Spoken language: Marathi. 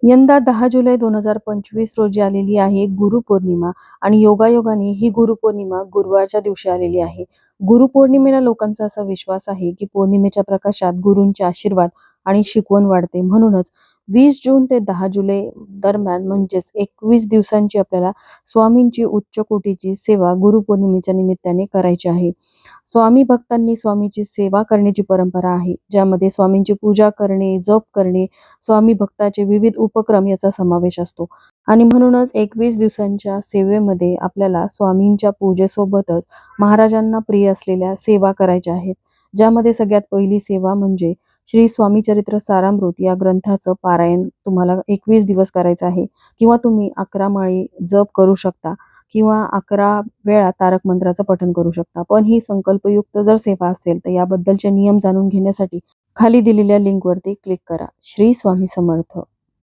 यंदा 10 जुलै 2025 रोजी आलेली आहे गुरुपौर्णिमा आणि योगायोगाने ही गुरुपौर्णिमा गुरुवारच्या दिवशी आलेली आहे. गुरुपौर्णिमेला लोकांचा असा विश्वास आहे की पौर्णिमेच्या प्रकाशात गुरूंचे आशीर्वाद आणि शिकवण वाढते. म्हणूनच 20 जून ते 10 जुलै दरम्यान म्हणजेच 21 दिवसांची आपल्याला स्वामींची उच्च कोटीची सेवा गुरुपौर्णिमेच्या निमित्ताने करायची आहे. स्वामी भक्तांनी स्वामीची सेवा करण्याची परंपरा आहे, ज्यामध्ये स्वामींची पूजा करणे, जप करणे, स्वामी भक्ताचे विविध उपक्रम याचा समावेश असतो. आणि म्हणूनच 21 दिवसांच्या सेवेमध्ये आपल्याला स्वामींच्या पूजेसोबतच महाराजांना प्रिय असलेल्या सेवा करायच्या आहेत. ज्यामध्ये सगळ्यात पहिली सेवा म्हणजे श्री स्वामी चरित्र सारामृत या ग्रंथाचं पारायण तुम्हाला 21 दिवस करायचं आहे, किंवा तुम्ही 11 माळी जप करू शकता किंवा 11 वेळा तारक मंत्राचं पठण करू शकता. पण ही संकल्पयुक्त जर सेवा असेल तर याबद्दलचे नियम जाणून घेण्यासाठी खाली दिलेल्या लिंकवरती क्लिक करा. श्री स्वामी समर्थ.